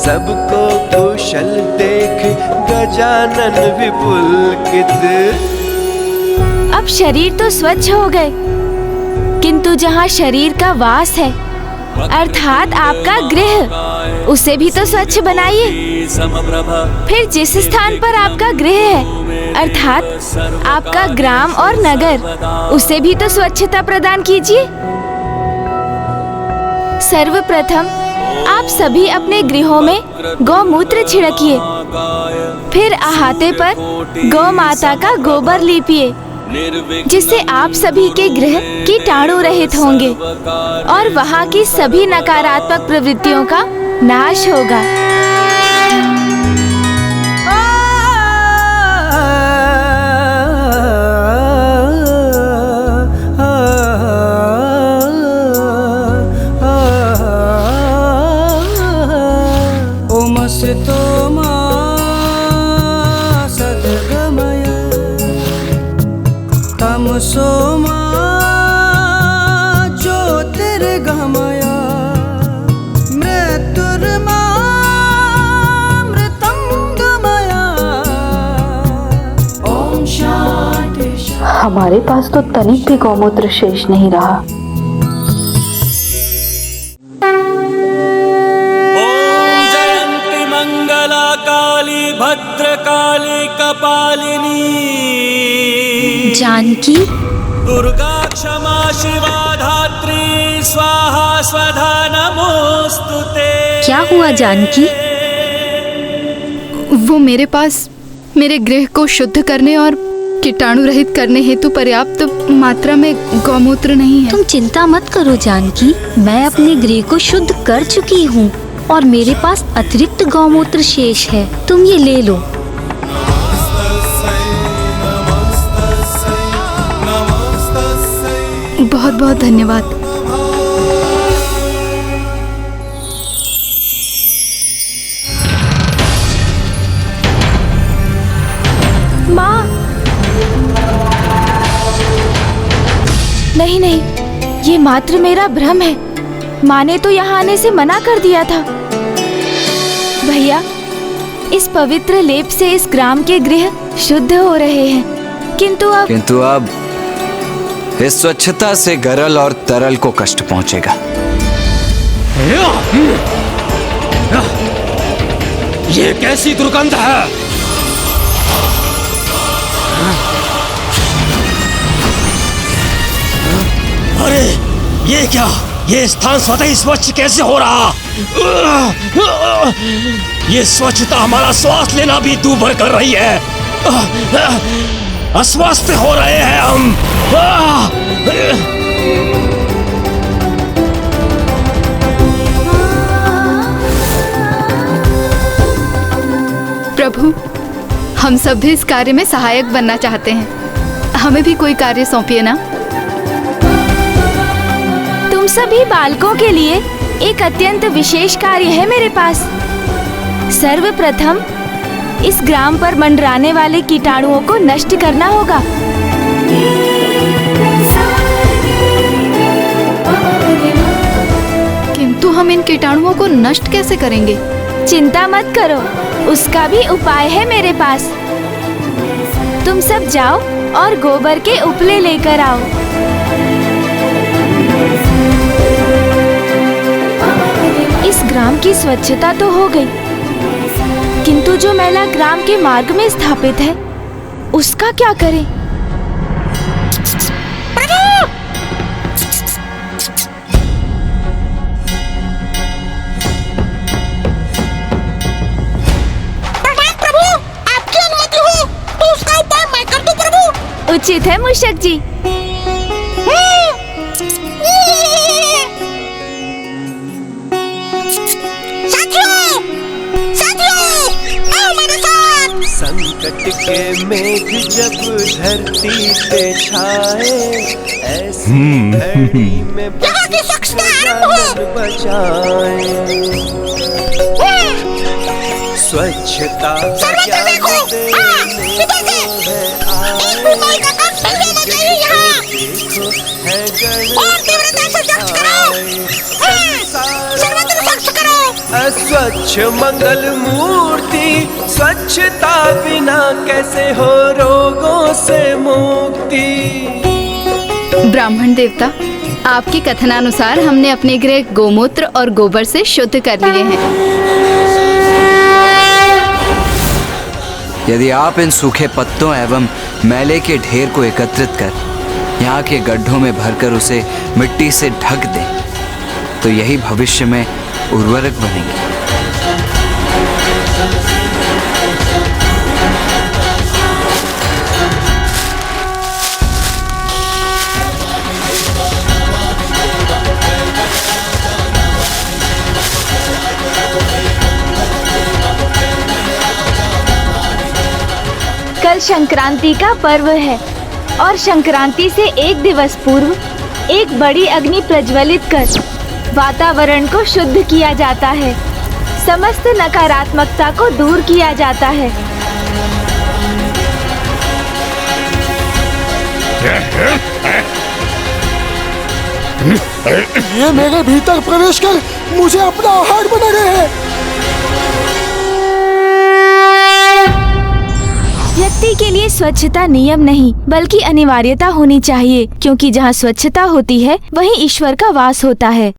सबको कुशल देख गजानन विपुलकित। अब शरीर तो स्वच्छ हो गए, किंतु जहाँ शरीर का वास है अर्थात आपका गृह, उसे भी तो स्वच्छ बनाइए। फिर जिस स्थान पर आपका गृह है अर्थात आपका ग्राम और नगर, उसे भी तो स्वच्छता प्रदान कीजिए। सर्वप्रथम आप सभी अपने गृहों में गौमूत्र छिड़किए, फिर अहाते पर गौ माता का गोबर लीपिए, जिससे आप सभी के गृह कीटाणु रहित होंगे और वहाँ की सभी नकारात्मक प्रवृत्तियों का नाश होगा। सोमा ज्योतिर्गमया मृत्युर्मा मृतंगमया। ओम शांति। हमारे पास तो तनिक भी गौमूत्र शेष नहीं रहा। ओम जयंती मंगला काली भद्रकाली कपालिनी। जानकी, दुर्गा क्षमा शिवा धात्री स्वाहा स्वधा नमोस्तुते। क्या हुआ जानकी? वो मेरे पास मेरे गृह को शुद्ध करने और कीटाणु रहित करने हेतु पर्याप्त मात्रा में गौमूत्र नहीं है। तुम चिंता मत करो जानकी, मैं अपने गृह को शुद्ध कर चुकी हूँ और मेरे पास अतिरिक्त गौमूत्र शेष है, तुम ये ले लो। बहुत बहुत धन्यवाद। माँ, नहीं नहीं, ये मात्र मेरा भ्रम है। माँ ने तो यहाँ आने से मना कर दिया था। भैया, इस पवित्र लेप से इस ग्राम के गृह शुद्ध हो रहे हैं, किंतु अब इस स्वच्छता से गरल और तरल को कष्ट पहुंचेगा। ये कैसी दुर्गंध है? अरे ये क्या? ये स्थान स्वतः ही स्वच्छ कैसे हो रहा? ये स्वच्छता हमारा श्वास लेना भी दूभर कर रही है। अस्वस्थ हो रहे हैं हम। प्रभु, हम सब भी इस कार्य में सहायक बनना चाहते हैं, हमें भी कोई कार्य सौंपिए ना। तुम सभी बालकों के लिए एक अत्यंत विशेष कार्य है मेरे पास। सर्वप्रथम इस ग्राम पर मंडराने वाले कीटाणुओं को नष्ट करना होगा। किंतु हम इन कीटाणुओं को नष्ट कैसे करेंगे? चिंता मत करो, उसका भी उपाय है मेरे पास। तुम सब जाओ और गोबर के उपले लेकर आओ। इस ग्राम की स्वच्छता तो हो गई, किंतु जो मैला ग्राम के मार्ग में स्थापित है, उसका क्या करें? प्रभु, आपकी अनुमति हो तो उसका उपाय मैं कर दूं प्रभु। उचित है मूषक जी। संकट के मेघ जब धरती पे छाए, ऐसी घड़ी में जानन बचाए। स्वच्छता का क्या देखो है अस्वच्छ मंगल मूर्ति, स्वच्छता बिना कैसे हो रोगों से मुक्ति। ब्राह्मण देवता, आपके कथनानुसार हमने अपने गृह गोमूत्र और गोबर से शुद्ध कर लिए हैं। यदि आप इन सूखे पत्तों एवं मैले के ढेर को एकत्रित कर यहाँ के गड्ढों में भरकर उसे मिट्टी से ढक दें, तो यही भविष्य में उर्वरक बनेंगे। कल संक्रांति का पर्व है और संक्रांति से एक दिवस पूर्व एक बड़ी अग्नि प्रज्वलित कर वातावरण को शुद्ध किया जाता है, समस्त नकारात्मकता को दूर किया जाता है। ये मेरे भीतर प्रवेश कर मुझे अपना आहार बना रहे हैं। व्यक्ति के लिए स्वच्छता नियम नहीं बल्कि अनिवार्यता होनी चाहिए, क्योंकि जहाँ स्वच्छता होती है वहीं ईश्वर का वास होता है।